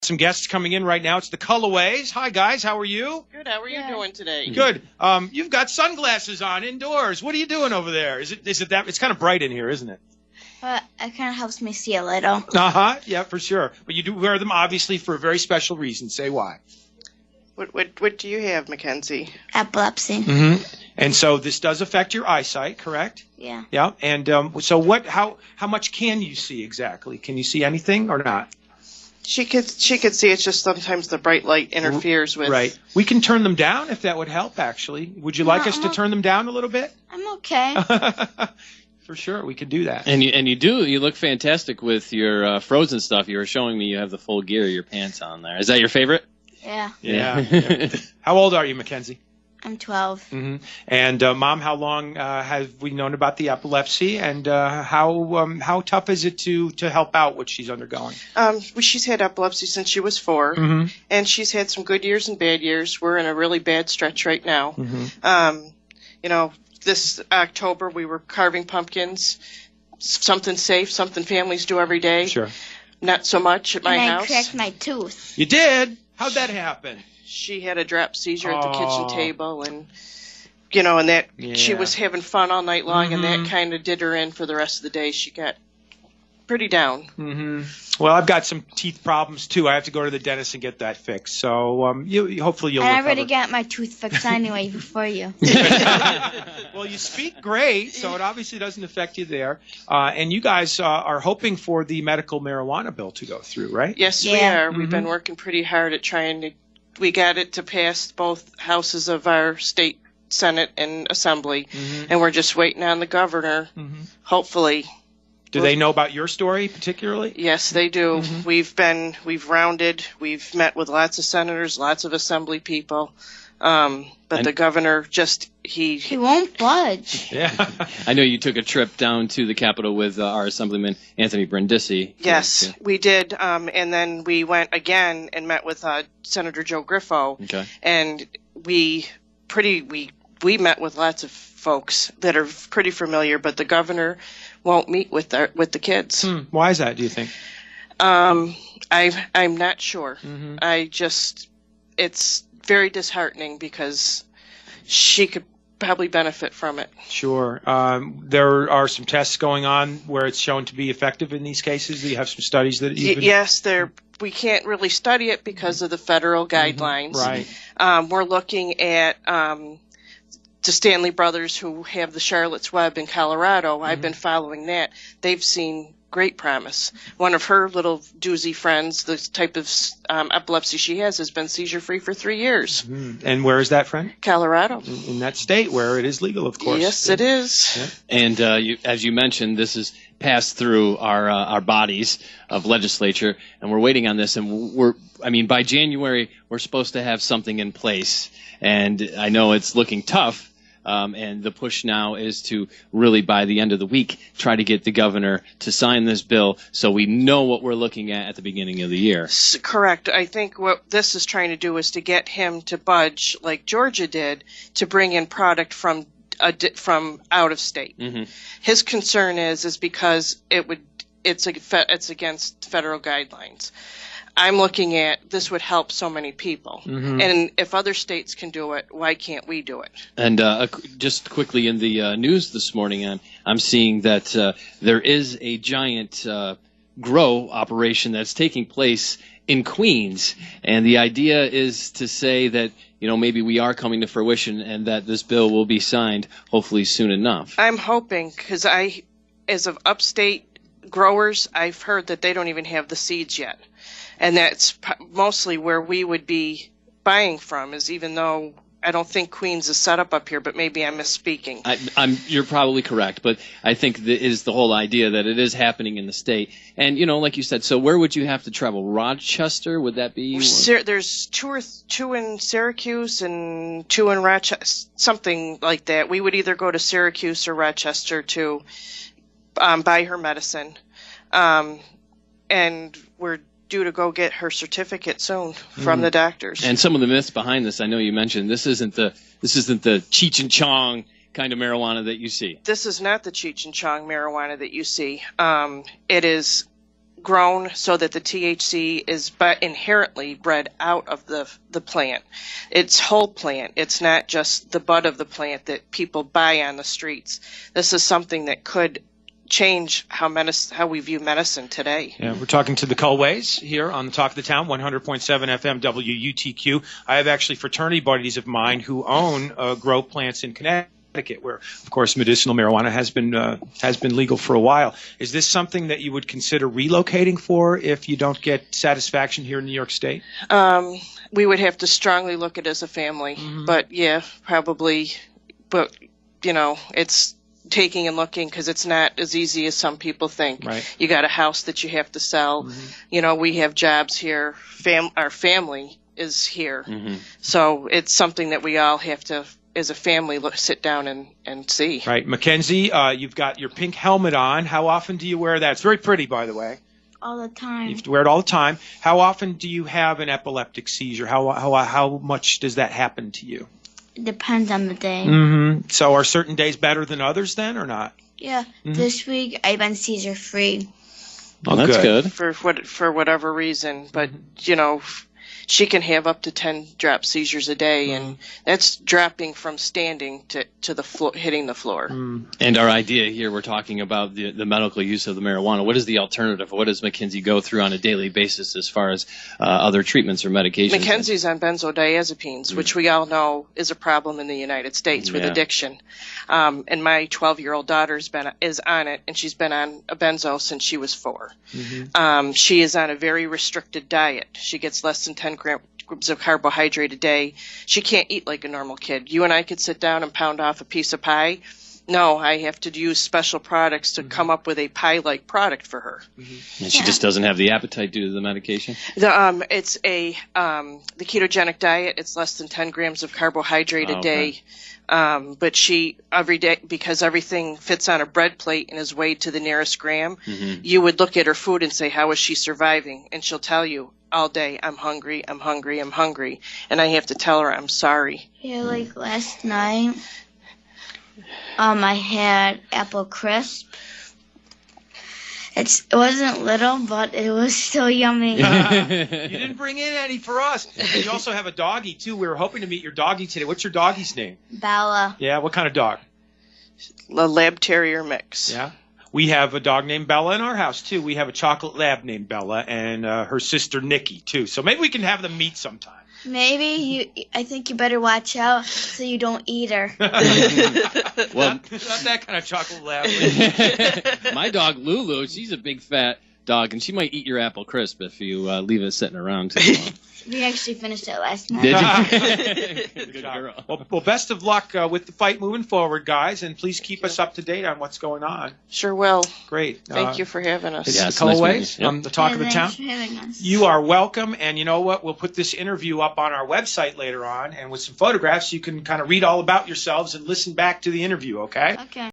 Some guests coming in right now. It's the Kulaways. Hi, guys. How are you? Good. How are you doing today? Good. You've got sunglasses on indoors. What are you doing over there? Is it that? It's kind of bright in here, isn't it? It kind of helps me see a little. Yeah, for sure. But you do wear them obviously for a very special reason. Say why. What do you have, Mackenzie? Epilepsy. Mm-hmm. And so this does affect your eyesight, correct? Yeah. Yeah. And so what? How much can you see exactly? Can you see anything or not? She could see. It's just sometimes the bright light interferes with. Right. We can turn them down if that would help. Actually, would you like us to turn them down a little bit? I'm okay. For sure, we could do that. And you look fantastic with your frozen stuff. You were showing me you have the full gear, your pants on there. Is that your favorite? Yeah. Yeah. How old are you, Mackenzie? I'm 12. Mm-hmm. And Mom, how long have we known about the epilepsy, and how tough is it to help out what she's undergoing? She's had epilepsy since she was 4, mm-hmm. and she's had some good years and bad years. We're in a really bad stretch right now. Mm-hmm. This October we were carving pumpkins, something safe, something families do every day. Sure. Not so much at my house. And I cracked my tooth. You did? How'd that happen? She had a drop seizure at the kitchen table, and and that she was having fun all night long, mm-hmm. and that kind of did her in for the rest of the day. She got pretty down. Mm-hmm. Well, I've got some teeth problems too. I have to go to the dentist and get that fixed. So hopefully you'll. I already got my tooth fixed anyway before you. Well, you speak great, so it obviously doesn't affect you there. And you guys are hoping for the medical marijuana bill to go through, right? Yes, we are. We've been working pretty hard at trying to. We got it to pass both houses of our state Senate and Assembly, and we're just waiting on the governor. Hopefully. Do they know about your story particularly? Yes, they do. We've rounded, we've met with lots of senators, lots of Assembly people, but the governor just he won't budge. Yeah. I know you took a trip down to the Capitol with our Assemblyman Anthony Brindisi. Yes, we did, and then we went again and met with Senator Joe Griffo. Okay. And we met with lots of folks that are pretty familiar, but the governor won't meet with the kids. Why is that, do you think? I'm not sure. It's very disheartening because she could probably benefit from it. Sure. There are some tests going on where it's shown to be effective in these cases. Do you have some studies that Yes, we can't really study it because of the federal guidelines. Right. We're looking at the Stanley brothers who have the Charlotte's Web in Colorado. I've been following that. They've seen great promise. One of her little doozy friends, the type of epilepsy she has been seizure-free for 3 years. And where is that friend? Colorado. In that state where it is legal, of course. Yes, it is. Yeah. And as you mentioned, this is passed through our bodies of legislature, and we're waiting on this. And by January, we're supposed to have something in place. And I know it's looking tough. And the push now is to really, by the end of the week, try to get the governor to sign this bill so we know what we're looking at the beginning of the year. Correct. I think what this is trying to do is to get him to budge, like Georgia did, to bring in product from out of state. His concern is because it's against federal guidelines. I'm looking at this would help so many people. And if other states can do it, why can't we do it? And just quickly in the news this morning, I'm seeing that there is a giant grow operation that's taking place in Queens. And the idea is to say that, maybe we are coming to fruition and that this bill will be signed hopefully soon enough. I'm hoping, because as of upstate growers, I've heard that they don't even have the seeds yet. And that's mostly where we would be buying from, even though I don't think Queens is set up here, but maybe I'm misspeaking. You're probably correct, but I think that is the whole idea that it is happening in the state. And, like you said, so where would you have to travel? Rochester, would that be? There's two in Syracuse and 2 in Rochester, something like that. We would either go to Syracuse or Rochester to buy her medicine. And we're due to go get her certificate soon from the doctors. And some of the myths behind this, I know you mentioned, this isn't the Cheech and Chong kind of marijuana that you see. This is not the Cheech and Chong marijuana that you see. It is grown so that the THC is inherently bred out of the plant. It's whole plant. It's not just the bud of the plant that people buy on the streets. This is something that could change how we view medicine today. Yeah, we're talking to the Kulaways here on the Talk of the Town, 100.7 FM WUTQ. I have actually fraternity buddies of mine who own grow plants in Connecticut, where, of course, medicinal marijuana has been legal for a while. Is this something that you would consider relocating for if you don't get satisfaction here in New York State? We would have to strongly look at it as a family, but yeah, probably. But it's taking and looking, because it's not as easy as some people think. Right. You got a house that you have to sell. We have jobs here. Our family is here. So it's something that we all have to, as a family, sit down and see. Right. Mackenzie, you've got your pink helmet on. How often do you wear that? It's very pretty, by the way. All the time. You have to wear it all the time. How often do you have an epileptic seizure? How much does that happen to you? It depends on the day. So are certain days better than others then, or not? Yeah. This week I've been seizure free. Oh, that's good. For whatever reason, but she can have up to 10 drop seizures a day, and that's dropping from standing to the floor, hitting the floor. And our idea here, we're talking about the medical use of the marijuana. What is the alternative? What does Mackenzie go through on a daily basis as far as other treatments or medications? Mackenzie's on benzodiazepines, which we all know is a problem in the United States with addiction. And my 12-year-old daughter is on it, and she's been on a benzo since she was 4. She is on a very restricted diet. She gets less than 10 grams of carbohydrate a day. She can't eat like a normal kid. You and I could sit down and pound off a piece of pie. No, I have to use special products to come up with a pie-like product for her. And she just doesn't have the appetite due to the medication? It's the ketogenic diet. It's less than 10 grams of carbohydrate a day. But she, every day, because everything fits on a bread plate and is weighed to the nearest gram, you would look at her food and say, how is she surviving? And she'll tell you all day, I'm hungry, I'm hungry, I'm hungry. And I have to tell her, I'm sorry. Yeah, like last night, I had apple crisp. It wasn't little, but it was still yummy. You didn't bring in any for us. You also have a doggie, too. We were hoping to meet your doggie today. What's your doggie's name? Bella. Yeah, what kind of dog? A lab terrier mix. Yeah. We have a dog named Bella in our house, too. We have a chocolate lab named Bella and her sister Nikki, too. So maybe we can have them meet sometime. Maybe I think you better watch out so you don't eat her. Well, not that kind of chocolate lab. my dog Lulu, she's a big fat dog, and she might eat your apple crisp if you leave it sitting around too long. We actually finished it last night. Did you? Good girl. Well, best of luck with the fight moving forward, guys, and please keep us up to date on what's going on. Sure will. Great. Thank you for having us. It's Yeah, the it's nice meeting Kulaways you. on the Talk of the Town. Thanks for having us. You are welcome, and you know what? We'll put this interview up on our website later on, and with some photographs, you can kind of read all about yourselves and listen back to the interview, okay? Okay.